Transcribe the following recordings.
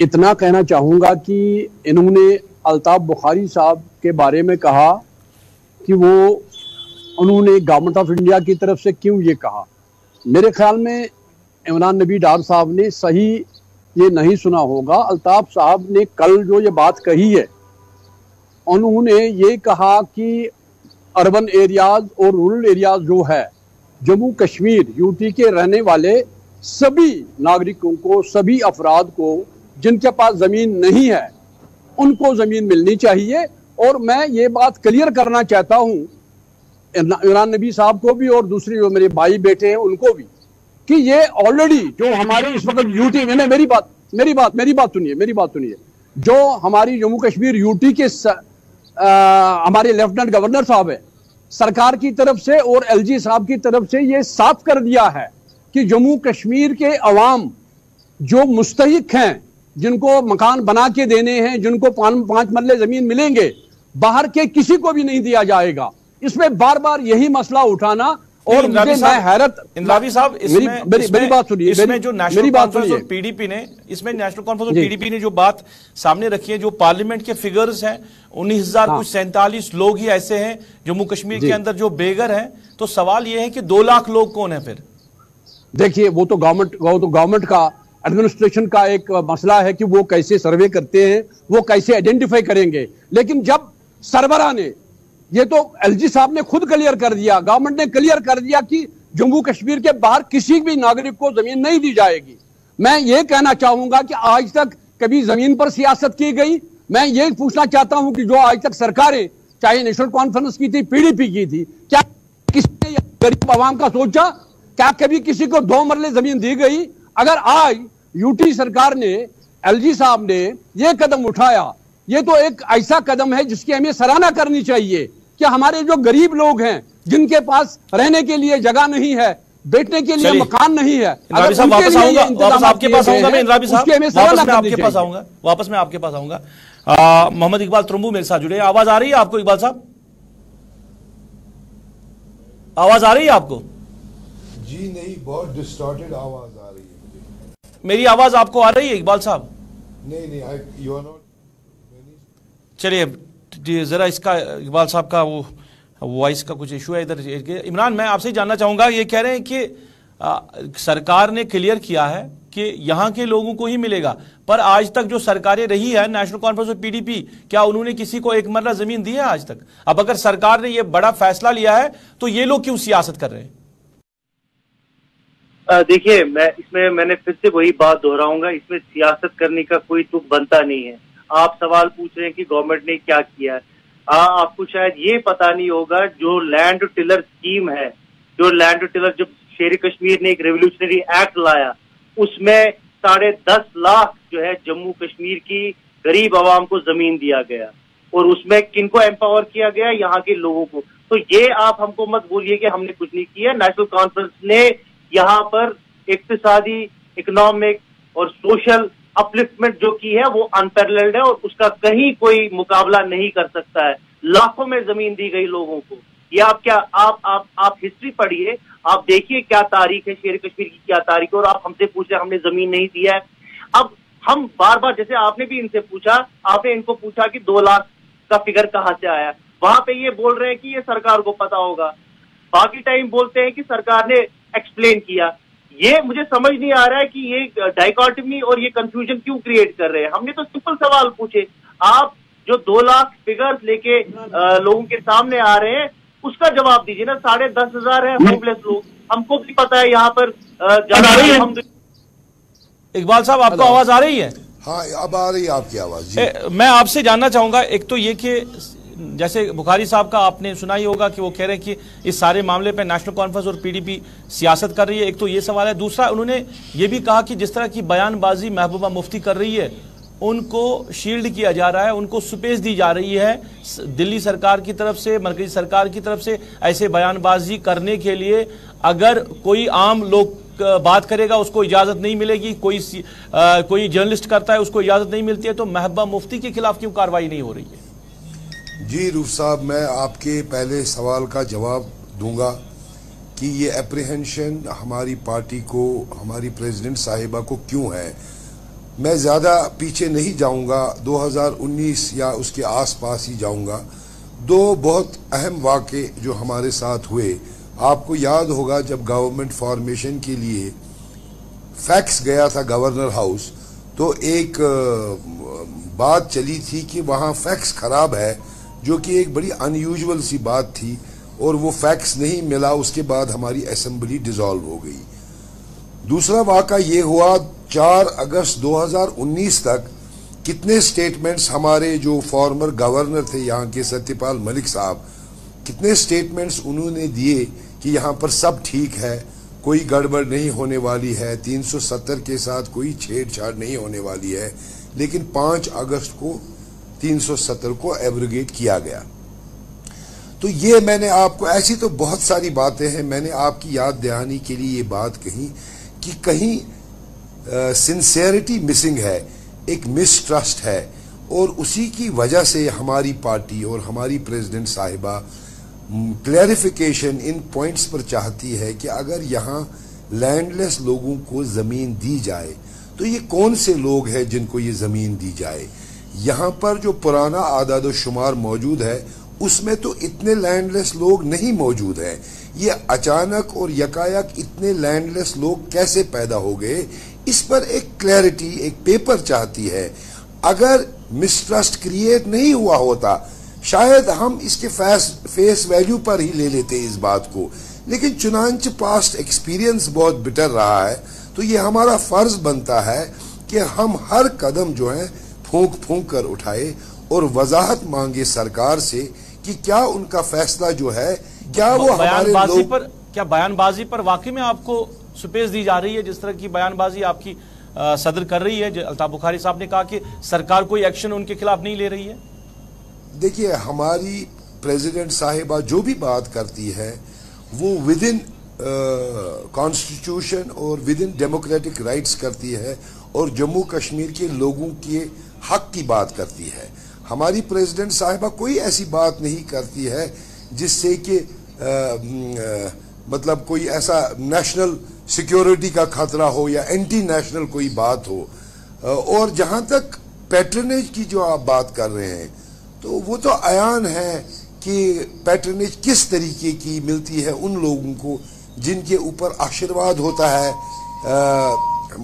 اتنا کہنا چاہوں گا کہ انہوں نے الطاف بخاری صاحب کے بارے میں کہا کہ انہوں نے گورنمنٹ آف انڈیا کی طرف سے کیوں یہ کہا. میرے خیال میں عمران نبی ڈار صاحب نے صحیح یہ نہیں سنا ہوگا. الطاف صاحب نے کل جو یہ بات کہی ہے، انہوں نے یہ کہا کہ اربن ایریاز اور رورل ایریاز جو ہے جموں کشمیر یوٹی کے رہنے والے سبھی ناگرکوں کو، سبھی افراد کو جن کے پاس زمین نہیں ہے ان کو زمین ملنی چاہیے. اور میں یہ بات کلیئر کرنا چاہتا ہوں عمران نبی صاحب کو بھی اور دوسری جو میرے بھائی بیٹے ہیں ان کو بھی، کہ یہ آلریڈی جو ہماری اس وقت یوٹی میں میری بات سنیے جو ہماری جموں کشمیر یوٹی کے ہمارے لیفٹننٹ گورنر صاحب ہیں، سرکار کی طرف سے اور ایل جی صاحب کی طرف سے یہ صاف کر دیا ہے کہ جموں کشمیر کے عوام جو مستحق ہیں، جن کو مکان بنا کے دینے ہیں، جن کو 5 مرلے زمین ملیں گے، باہر کے کسی کو بھی نہیں دیا جائے گا. اس میں بار بار یہی مسئلہ اٹھانا اور مجھے میں حیرت. اندرابی صاحب میری بات سنیے، اس میں جو نیشنل کانفرنس اور پی ڈی پی نے نیشنل کانفرنس اور پی ڈی پی نے جو بات سامنے رکھی ہے، جو پارلیمنٹ کے فگرز ہیں 19,047 لوگ ہی ایسے ہیں جموں کشمیر کے اندر جو بے گھر ہیں. تو سوال یہ ہے کہ 2 لاکھ لوگ کون ہیں پھر؟ دیکھیے وہ تو گورنمنٹ کا ایڈمنسٹریشن کا ایک مسئلہ ہے کہ وہ کیسے سروے کرتے ہیں، وہ کیسے آئیڈینٹیفائی کریں گے. لیکن جب سربراہ نے یہ تو ایل جی صاحب نے خود کلیئر کر دیا، گورنمنٹ نے کلیئر کر دیا کہ جموں کشمیر کے باہر کسی بھی ناگرک کو زمین نہیں دی جائے گی. میں یہ کہنا چاہوں گا کہ آج تک کبھی زمین پر سیاست کی گئی؟ میں یہ پوچھنا چاہتا ہوں کہ جو آج تک سرکاریں چاہے نیشنل کانفرنس کی تھی، پی ڈی پی کی تھی، کیا کسی نے غریب عوام کا سوچا؟ کیا کبھی کسی کو 2 مرلے زمین دی گئی؟ اگر آج یوٹی سرکار نے، ایل جی صاحب نے یہ قدم اٹھایا، یہ تو ایک ایسا قدم ہے جس کی ہمیں سراہنا کرنی چاہیے کہ ہمارے جو غریب لوگ ہیں، جن کے پاس رہنے کے لیے جگہ نہیں ہے، بیٹھنے کے لیے مکان نہیں ہے، واپس آپ کے پاس آؤں گا. محمد اقبال ترمبو میرے ساتھ جڑے. آواز آ رہی ہے آپ کو اقبال صاحب؟ آواز آ رہی ہے آپ کو؟ جی نہیں، بہت ڈسٹارٹڈ آواز آ رہی ہے. میری آواز آپ کو آ رہی ہے اقبال صاحب؟ نہیں. چلیے ذرا اس کا اقبال صاحب کا وہ وائس کا کچھ ایشو ہے ادھر. عمران، میں آپ سے جاننا چاہوں گا، یہ کہہ رہے ہیں کہ سرکار نے کلیئر کیا ہے کہ یہاں کے لوگوں کو ہی ملے گا، پر آج تک جو سرکاریں رہی ہے نیشنل کانفرنس اور پی ڈی پی، کیا انہوں نے کسی کو 1 مرلہ زمین دی ہے آج تک؟ اب اگر سرکار نے یہ بڑا فیصلہ لیا ہے تو یہ لوگ کیوں سیاست کر رہے ہیں؟ دیکھیے، میں نے پھر سے وہی بات دہراؤں گا، اس میں سیاست کرنے کا کوئی تک بنتا نہیں ہے. آپ سوال پوچھ رہے ہیں کہ گورنمنٹ نے کیا کیا ہے. آپ کو شاید یہ پتا نہیں ہوگا، جو لینڈ ٹلر اسکیم ہے، جو لینڈ ٹلر جب شیر کشمیر نے ایک ریولیوشنری ایکٹ لایا، اس میں 10.5 لاکھ جو ہے جموں کشمیر کی غریب عوام کو زمین دیا گیا، اور اس میں کن کو ایمپاور کیا گیا؟ یہاں کے لوگوں کو. تو یہ آپ ہم کو مت بولیے کہ ہم نے کچھ نہیں کیا. نیشنل کانفرنس نے یہاں پر اقتصادی، اکنامک اور سوشل اپلفٹمنٹ جو کی ہے وہ انپیرللڈ ہے، اور اس کا کہیں کوئی مقابلہ نہیں کر سکتا ہے. لاکھوں میں زمین دی گئی لوگوں کو. یہ آپ ہسٹری پڑھیے، آپ دیکھیے کیا تاریخ ہے شیر کشمیر کی، کیا تاریخ ہے. اور آپ ہم سے پوچھ رہے ہیں ہم نے زمین نہیں دیا ہے. اب ہم بار بار، جیسے آپ نے بھی ان سے پوچھا، آپ نے ان کو پوچھا کہ 2 لاکھ کا فگر کہاں سے آیا، وہاں پہ یہ بول رہے ہیں کہ یہ سرکار کو پتا ہوگا. باقی ٹائم بولتے ہیں کہ سرکار نے ایکسپلین کیا. یہ مجھے سمجھ نہیں آ رہا ہے کہ یہ ڈائیکاٹمی اور یہ کنفیوژن کیوں کریٹ کر رہے ہیں. ہم نے تو سمپل سوال پوچھے. آپ جو 2 لاکھ فگرز لے کے لوگوں کے سامنے آ رہے ہیں، اس کا جواب دیجیے نا. 10,500 ہیں ہوم لیس لوگ، ہم کو بھی پتا ہے یہاں پر. اقبال صاحب، آپ کو آواز آ رہی ہے؟ ہاں، اب آ رہی ہے آپ کی آواز. جی، میں آپ سے جاننا چاہوں گا، ایک تو یہ کہ جیسے بخاری صاحب کا آپ نے سنا ہی ہوگا کہ وہ کہہ رہے ہیں کہ اس سارے معاملے پہ نیشنل کانفرنس اور پی ڈی پی سیاست کر رہی ہے. ایک تو یہ سوال ہے. دوسرا، انہوں نے یہ بھی کہا کہ جس طرح کی بیان بازی محبوبہ مفتی کر رہی ہے، ان کو شیلڈ کیا جا رہا ہے، ان کو سپیس دی جا رہی ہے دلی سرکار کی طرف سے، مرکزی سرکار کی طرف سے. ایسے بیان بازی کرنے کے لیے اگر کوئی عام لوگ بات کرے گا اس کو اجازت نہیں ملے گی، کوئی جرنلسٹ کرتا ہے اس کو اجازت نہیں ملتی ہے. تو محبوبہ مفتی کے خلاف کیوں کارروائی نہیں ہو رہی ہے؟ جی روف صاحب، میں آپ کے پہلے سوال کا جواب دوں گا کہ یہ اپریہنشن ہماری پارٹی کو، ہماری پریزیڈنٹ صاحبہ کو کیوں ہے. میں زیادہ پیچھے نہیں جاؤں گا، 2019 یا اس کے آس پاس ہی جاؤں گا. دو بہت اہم واقعے جو ہمارے ساتھ ہوئے، آپ کو یاد ہوگا جب گورنمنٹ فارمیشن کے لیے فیکس گیا تھا گورنر ہاؤس، تو ایک بات چلی تھی کہ وہاں فیکس خراب ہے، جو کہ ایک بڑی ان یوزول سی بات تھی، اور وہ فیکس نہیں ملا. اس کے بعد ہماری اسمبلی ڈیزالو ہو گئی. دوسرا واقعہ یہ ہوا 4 اگست 2019 تک کتنے سٹیٹمنٹس ہمارے جو فارمر گورنر تھے یہاں کے ستیہ پال ملک صاحب، کتنے سٹیٹمنٹس انہوں نے دیے کہ یہاں پر سب ٹھیک ہے، کوئی گڑبڑ نہیں ہونے والی ہے، 370 کے ساتھ کوئی چھیڑ چھاڑ نہیں ہونے والی ہے. لیکن 5 اگست کو 370 کو ایبروگیٹ کیا گیا. تو یہ میں نے آپ کو، ایسی تو بہت ساری باتیں ہیں، میں نے آپ کی یاد دہانی کے لیے یہ بات کہی کہ کہیں سنسیئرٹی مسنگ ہے، ایک مسٹرسٹ ہے، اور اسی کی وجہ سے ہماری پارٹی اور ہماری پریزیڈنٹ صاحبہ کلیریفیکیشن ان پوائنٹس پر چاہتی ہے کہ اگر یہاں لینڈ لیس لوگوں کو زمین دی جائے تو یہ کون سے لوگ ہیں جن کو یہ زمین دی جائے. یہاں پر جو پرانا اعداد و شمار موجود ہے اس میں تو اتنے لینڈ لیس لوگ نہیں موجود ہیں. یہ اچانک اور یکایک اتنے لینڈ لیس لوگ کیسے پیدا ہو گئے، اس پر ایک کلیئرٹی، ایک پیپر چاہتی ہے. اگر مسٹرسٹ کریٹ نہیں ہوا ہوتا شاید ہم اس کے فیس ویلیو پر ہی لے لیتے اس بات کو، لیکن چنانچہ پاسٹ ایکسپیرینس بہت بٹر رہا ہے، تو یہ ہمارا فرض بنتا ہے کہ ہم ہر قدم جو ہے پھونک پھونک کر اٹھائے اور وضاحت مانگے سرکار سے کہ کیا ان کا فیصلہ جو ہے، کیا وہ ہمارے لوگ، کیا بیان بازی پر واقعی میں آپ کو سپیس دی جا رہی ہے؟ جس طرح کی بیان بازی آپ کی صدر کر رہی ہے، الطاف بخاری صاحب نے کہا کہ سرکار کوئی ایکشن ان کے خلاف نہیں لے رہی ہے. دیکھیے ہماری پریزیڈنٹ صاحبہ جو بھی بات کرتی ہے وہ ود ان کانسٹیٹیوشن اور ود ان ڈیموکریٹک رائٹس کرتی ہے، اور جموں کشمیر کے لوگوں کے حق کی بات کرتی ہے. ہماری پریزیڈنٹ صاحبہ کوئی ایسی بات نہیں کرتی ہے جس سے کہ مطلب کوئی ایسا نیشنل سیکیورٹی کا خطرہ ہو یا اینٹی نیشنل کوئی بات ہو. اور جہاں تک پیٹرنیج کی جو آپ بات کر رہے ہیں تو وہ تو عیان ہے کہ پیٹرنیج کس طریقے کی ملتی ہے ان لوگوں کو جن کے اوپر آشیرواد ہوتا ہے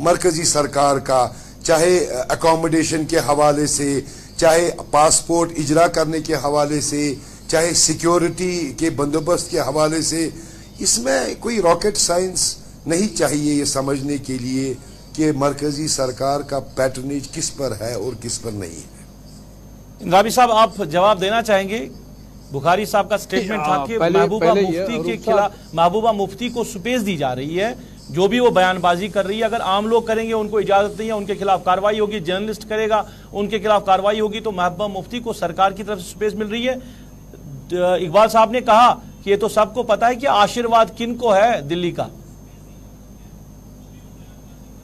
مرکزی سرکار کا، چاہے اکوموڈیشن کے حوالے سے، چاہے پاسپورٹ اجرا کرنے کے حوالے سے، چاہے سیکیورٹی کے بندوبست کے حوالے سے. اس میں کوئی راکٹ سائنس نہیں چاہیے یہ سمجھنے کے لیے کہ مرکزی سرکار کا پیٹرنیج کس پر ہے اور کس پر نہیں ہے. اندرابی صاحب آپ جواب دینا چاہیں گے؟ بخاری صاحب کا سٹیٹمنٹ تھا کہ محبوبہ مفتی کے خلاف، محبوبہ مفتی کو سپیس دی جا رہی ہے، جو بھی وہ بیان بازی کر رہی ہے اگر عام لوگ کریں گے ان کو اجازت نہیں ہے، ان کے خلاف کاروائی ہوگی، جرنلسٹ کرے گا ان کے خلاف کاروائی ہوگی. تو محبوبہ مفتی کو سرکار کی طرف سے سپیس مل رہی ہے. اقبال صاحب نے کہا کہ یہ تو سب کو پتا ہے کہ آشیرواد کن کو ہے دلی کا.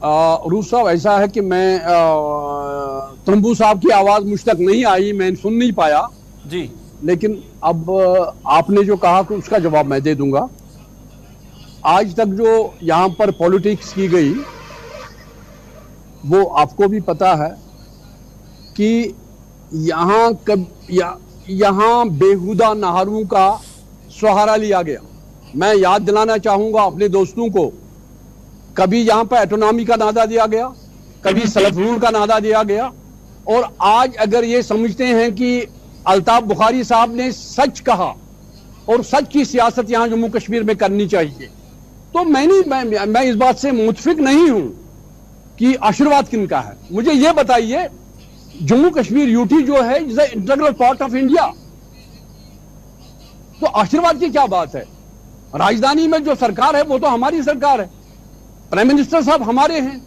عروج صاحب ایسا ہے کہ میں ترنبو صاحب کی آواز مجھ تک نہیں آئی، میں سن نہیں پایا جی، لیکن اب آپ نے جو کہا کہ اس کا جواب میں دے دوں گا. آج تک جو یہاں پر پولیٹکس کی گئی وہ آپ کو بھی پتا ہے کہ یہاں بےہودہ نہروں کا سہارا لیا گیا. میں یاد دلانا چاہوں گا اپنے دوستوں کو، کبھی یہاں پر ایٹونامی کا نعرہ دیا گیا، کبھی سیلف رول کا نعرہ دیا گیا، اور آج اگر یہ سمجھتے ہیں کہ الطاف بخاری صاحب نے سچ کہا اور سچ کی سیاست یہاں جموں کشمیر میں کرنی چاہیے، تو میں اس بات سے متفق نہیں ہوں کہ آشیرواد کن کا ہے. مجھے یہ بتائیے جموں کشمیر یوٹی جو ہے is a integral part of India, تو آشیرواد کی کیا بات ہے؟ راجدھانی میں جو سرکار ہے وہ تو ہماری سرکار ہے، پرائم منسٹر صاحب ہمارے ہیں،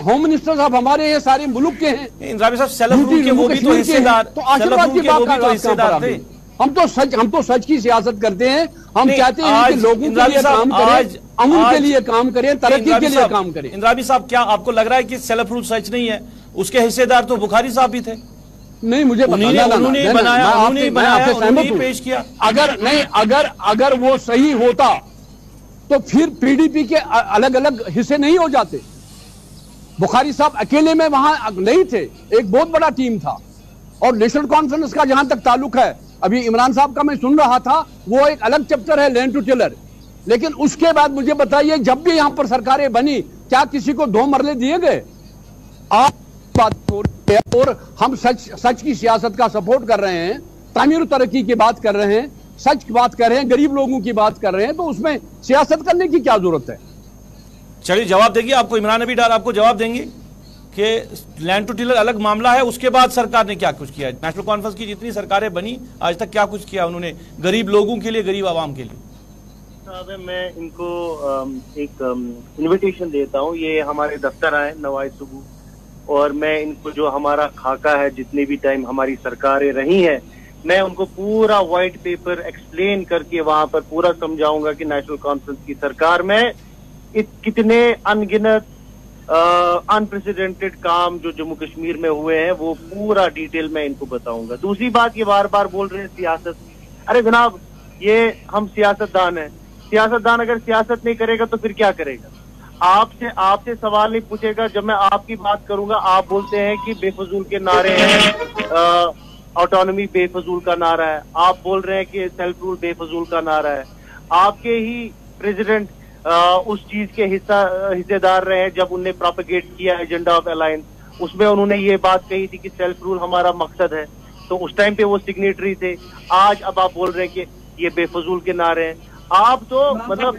ہوم منسٹر صاحب ہمارے ہیں، سارے ملک کے ہیں. اندرابی صاحب سیلف رول کے وہ بھی تو حصے دار، تو آشیرواد کی بات تھے. ہم تو سچ کی سیاست کرتے ہیں. ہم چاہتے ہیں کہ لوگوں کے لیے کام کریں، امن کے لیے کام کریں، ترقی کے لیے کام کریں. اندرابی صاحب کیا آپ کو لگ رہا ہے کہ سیلف رول سچ نہیں ہے؟ اس کے حصے دار تو بخاری صاحب بھی تھے. نہیں، مجھے انہوں نے بنایا، انہوں نے پیش کیا. اگر وہ صحیح ہوتا تو پھر پی ڈی پی کے الگ الگ حصے نہیں ہو جاتے. بخاری صاحب اکیلے میں وہاں نہیں تھے، ایک بہت بڑا ٹیم تھا. اور نیشنل کانفرنس کا جہاں تک تعلق ہے، ابھی عمران صاحب کا میں سن رہا تھا، وہ ایک الگ چیپٹر ہے لینڈ ٹو ٹیلر. لیکن اس کے بعد مجھے بتائیے، جب بھی یہاں پر سرکاریں بنی، کیا کسی کو 2 مرلے دیے گئے؟ آپ بات ہو رہی ہے اور ہم سچ کی سیاست کا سپورٹ کر رہے ہیں، تعمیر و ترقی کی بات کر رہے ہیں، سچ کی بات کر رہے ہیں، غریب لوگوں کی بات کر رہے ہیں، تو اس میں سیاست کرنے کی کیا ضرورت ہے؟ چلیے جواب دیں گے آپ کو، عمران نبی ڈار آپ کو جواب دیں گے کہ لینڈ ٹو ٹیلر الگ معاملہ ہے، اس کے بعد سرکار نے کیا کچھ کیا ہے؟ نیشنل کانفرنس کی جتنی سرکاریں بنی آج تک کیا کچھ کیا انہوں نے غریب لوگوں کے لیے، غریب عوام کے لیے؟ صاحب میں ان کو ایک انویٹیشن دیتا ہوں، یہ ہمارے دفتر آئے نوائے صبح، اور میں ان کو جو ہمارا خاکہ ہے، جتنے بھی ٹائم ہماری سرکاریں رہی ہیں، میں ان کو پورا وائٹ پیپر ایکسپلین کر کے وہاں پر پورا سمجھاؤں گا کہ نیشنل کانفرنس کی سرکار میں کتنے ان گنت انپریسیڈنٹڈ کام جو جموں کشمیر میں ہوئے ہیں، وہ پورا ڈیٹیل میں ان کو بتاؤں گا. دوسری بات، یہ بار بار بول رہے ہیں سیاست. ارے جناب، یہ ہم سیاست دان ہیں، سیاست دان اگر سیاست نہیں کرے گا تو پھر کیا کرے گا؟ آپ سے سوال نہیں پوچھے گا. جب میں آپ کی بات کروں گا، آپ بولتے ہیں کہ بے فضول کے نعرے ہیں، آٹونومی بے فضول کا نعرہ ہے، آپ بول رہے ہیں کہ سیلف رول بے فضول کا نعرہ ہے. آپ کے ہی پریزیڈنٹ اس چیز کے حصے دار رہے ہیں جب انہوں نے پروپیگیٹ کیا ایجنڈا آف الائنس. اس میں انہوں نے یہ بات کہی تھی کہ سیلف رول ہمارا مقصد ہے، تو اس ٹائم پہ وہ سگنیٹری تھے. آج اب آپ بول رہے ہیں کہ یہ بے فضول کے نعرے ہیں. آپ تو مطلب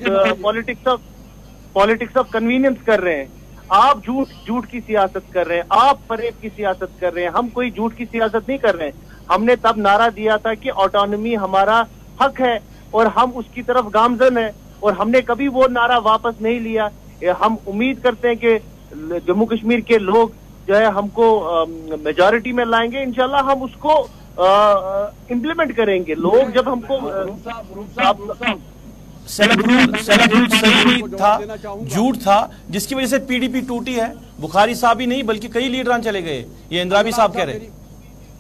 پالیٹکس آف کنوینئنس کر رہے ہیں. آپ جھوٹ کی سیاست کر رہے ہیں، آپ فریب کی سیاست کر رہے ہیں. ہم کوئی جھوٹ کی سیاست نہیں کر رہے ہیں. ہم نے تب نعرہ دیا تھا کہ آٹونومی ہمارا حق ہے اور ہم اس کی طرف گامزن ہیں، اور ہم نے کبھی وہ نعرہ واپس نہیں لیا. ہم امید کرتے ہیں کہ جموں کشمیر کے لوگ جو ہے ہم کو میجارٹی میں لائیں گے. انشاءاللہ ہم اس کو امپلیمنٹ کریں گے. لوگ جب ہم کو سیلف رول صحیح نہیں تھا، جھوٹ تھا، جس کی وجہ سے پی ڈی پی ٹوٹی ہے. بخاری صاحب ہی نہیں بلکہ کئی لیڈران چلے گئے. یہ اندرابی صاحب کہہ رہے ہیں.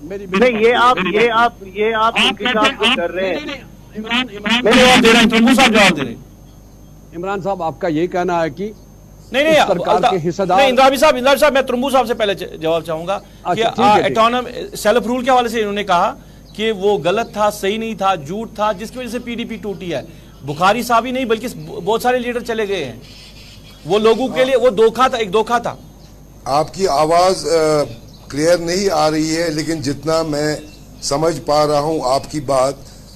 نہیں، یہ آپ انتخاب کر رہے ہیں. میں جواب دے رہا ہوں، ترمو صاحب جواب دے رہے ہیں. عمران صاحب آپ کا یہ کہنا ہے کہ نہیں سرکار کے حصہ دار. اندرابی صاحب میں ترمو صاحب سے پہلے جواب چاہوں گا کہ سیلف رول کے حوالے سے انہوں نے کہا کہ وہ غلط تھا، صحیح نہیں تھا، جھوٹ تھا، جس کی وجہ سے پی ڈی پی ٹوٹی ہے. بخاری صاحب ہی نہیں بلکہ بہت سارے لیڈر چلے گئے ہیں. وہ لوگوں کے لیے وہ دھوکہ تھا، ایک دھوکہ تھا. آپ کی آواز کلیئر نہیں آ رہی ہے، لیکن جتنا میں سمجھ پا رہا ہوں آپ کی بات،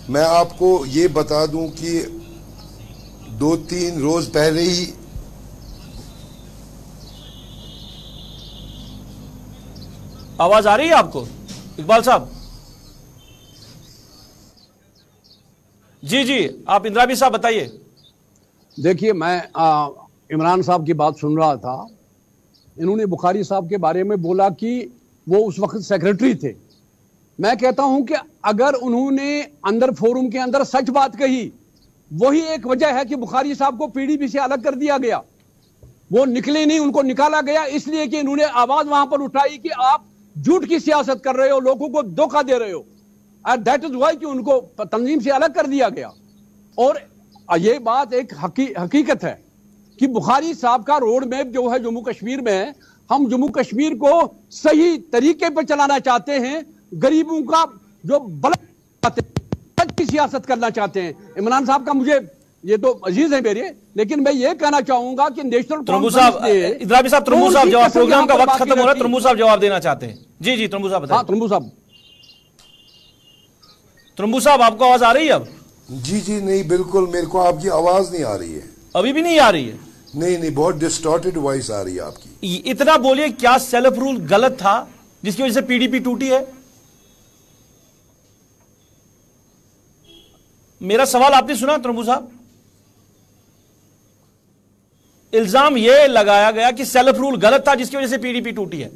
میں آپ کو یہ بتا دوں کہ 2-3 روز پہلے ہی آواز آ رہی ہے آپ کو اقبال صاحب؟ جی آپ اندرابی صاحب بتائیے. دیکھیے، میں عمران صاحب کی بات سن رہا تھا. انہوں نے بخاری صاحب کے بارے میں بولا کہ وہ اس وقت سیکریٹری تھے. میں کہتا ہوں کہ اگر انہوں نے اندر فورم کے اندر سچ بات کہی، وہی ایک وجہ ہے کہ بخاری صاحب کو پی ڈی پی سے الگ کر دیا گیا. وہ نکلے نہیں، ان کو نکالا گیا اس لیے کہ انہوں نے آواز وہاں پر اٹھائی کہ آپ جھوٹ کی سیاست کر رہے ہو، لوگوں کو دھوکہ دے رہے ہو. دیٹ از وائی کہ ان کو تنظیم سے الگ کر دیا گیا. اور یہ بات ایک حقیقت ہے کہ بخاری صاحب کا روڈ میپ جو ہے جموں کشمیر میں، ہم جموں کشمیر کو صحیح طریقے پر چلانا چاہتے ہیں، غریبوں کا جو کی سیاست کرنا چاہتے ہیں. عمران صاحب کا مجھے یہ تو عزیز ہے میرے، لیکن میں یہ کہنا چاہوں گا کہ نیشنل ترمو صاحب جواب، پروگرام کا وقت ختم ہو رہا ہے. ترمو صاحب جواب دینا چاہتے ہیں. جی ترمو صاحب بتائیں. ترمو صاحب آپ کو آواز آ رہی ہے اب؟ جی نہیں، بالکل میرے کو آپ کی آواز نہیں آ رہی ہے. ابھی بھی نہیں آ رہی ہے؟ نہیں، بہت ڈسٹارٹڈ وائس آ رہی ہے آپ کی. اتنا بولیے، کیا سیلف رول غلط تھا جس کی وجہ سے پی ڈی پی ٹوٹی ہے؟ میرا سوال آپ نے سنا ترمو صاحب؟ الزام یہ لگایا گیا کہ سیلف رول غلط تھا جس کی وجہ سے پی ڈی پی ٹوٹی ہے.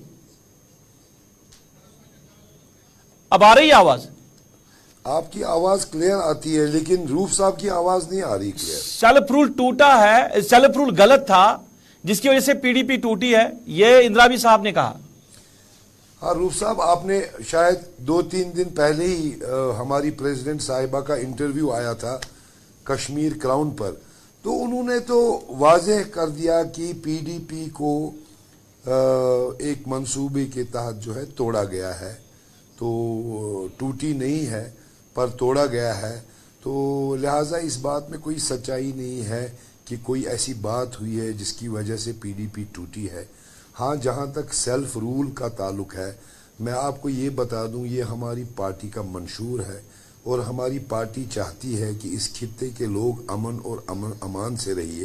اب آ رہی ہے آواز؟ آپ کی آواز کلیئر آتی ہے، لیکن روف صاحب کی آواز نہیں آ رہی کلیئر. سیلف رول ٹوٹا ہے، سیلف رول غلط تھا جس کی وجہ سے پی ڈی پی ٹوٹی ہے، یہ اندرابی صاحب نے کہا. ہاں روف صاحب، آپ نے شاید 2-3 دن پہلے ہی ہماری پریزیڈنٹ صاحبہ کا انٹرویو آیا تھا کشمیر کراؤن پر، تو انہوں نے تو واضح کر دیا کہ پی ڈی پی کو ایک منصوبے کے تحت جو ہے توڑا گیا ہے، تو ٹوٹی نہیں ہے پر توڑا گیا ہے، تو لہٰذا اس بات میں کوئی سچائی نہیں ہے کہ کوئی ایسی بات ہوئی ہے جس کی وجہ سے پی ڈی پی ٹوٹی ہے۔ ہاں، جہاں تک سیلف رول کا تعلق ہے، میں آپ کو یہ بتا دوں، یہ ہماری پارٹی کا منشور ہے اور ہماری پارٹی چاہتی ہے کہ اس خطے کے لوگ امن اور امان سے رہیے۔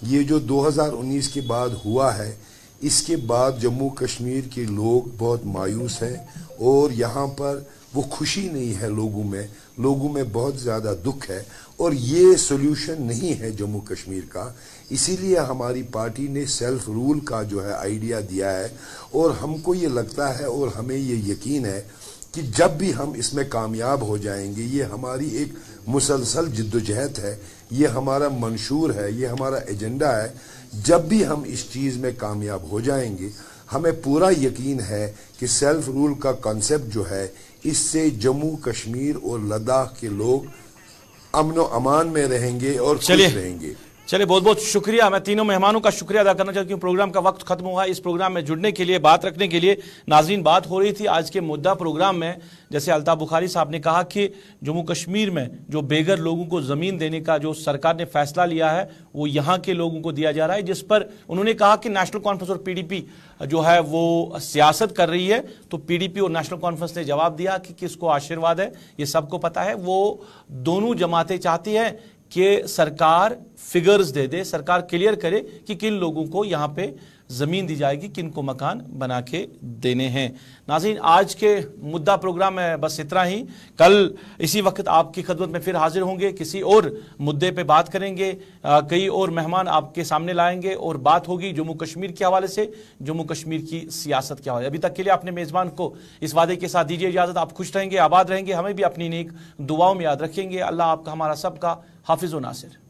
یہ جو 2019 کے بعد ہوا ہے، اس کے بعد جموں کشمیر کے لوگ بہت مایوس ہیں اور یہاں پر وہ خوشی نہیں ہے لوگوں میں بہت زیادہ دکھ ہے، اور یہ سولوشن نہیں ہے جموں کشمیر کا۔ اسی لیے ہماری پارٹی نے سیلف رول کا جو ہے آئیڈیا دیا ہے، اور ہم کو یہ لگتا ہے اور ہمیں یہ یقین ہے کہ جب بھی ہم اس میں کامیاب ہو جائیں گے، یہ ہماری ایک مسلسل جدوجہد ہے، یہ ہمارا منشور ہے، یہ ہمارا ایجنڈا ہے۔ جب بھی ہم اس چیز میں کامیاب ہو جائیں گے، ہمیں پورا یقین ہے کہ سیلف رول کا کانسیپٹ جو ہے، اس سے جموں کشمیر اور لداخ کے لوگ امن و امان میں رہیں گے اور خوش رہیں گے۔ چلے، بہت بہت شکریہ۔ میں تینوں مہمانوں کا شکریہ ادا کرنا چاہتا ہوں، پروگرام کا وقت ختم ہوا۔ اس پروگرام میں جڑنے کے لیے، بات رکھنے کے لیے ناظرین، بات ہو رہی تھی آج کے مدعا پروگرام میں، جیسے الطاف بخاری صاحب نے کہا کہ جموں کشمیر میں جو بے گھر لوگوں کو زمین دینے کا جو سرکار نے فیصلہ لیا ہے، وہ یہاں کے لوگوں کو دیا جا رہا ہے، جس پر انہوں نے کہا کہ نیشنل کانفرنس اور پی ڈی پی جو ہے وہ سیاست کر رہی ہے۔ تو پی ڈی پی اور نیشنل کانفرنس نے جواب دیا کہ کس کو آشیرواد ہے، یہ سب کو پتا ہے۔ وہ دونوں جماعتیں چاہتی ہیں کہ سرکار فگرز دے دے، سرکار کلیئر کرے کہ کن لوگوں کو یہاں پہ زمین دی جائے گی، کن کو مکان بنا کے دینے ہیں۔ ناظرین، آج کے مدعا پروگرام میں بس اتنا ہی۔ کل اسی وقت آپ کی خدمت میں پھر حاضر ہوں گے، کسی اور مدعے پہ بات کریں گے، کئی اور مہمان آپ کے سامنے لائیں گے اور بات ہوگی جموں کشمیر کے حوالے سے، جموں کشمیر کی سیاست کے حوالے سے۔ ابھی تک کے لیے اپنے میزبان کو اس وعدے کے ساتھ دیجیے اجازت، آپ خوش رہیں گے، آباد رہیں گے، ہمیں بھی اپنی نیک دعاؤں میں یاد رکھیں گے۔ اللہ آپ کا، ہمارا سب کا حافظ و ناصر۔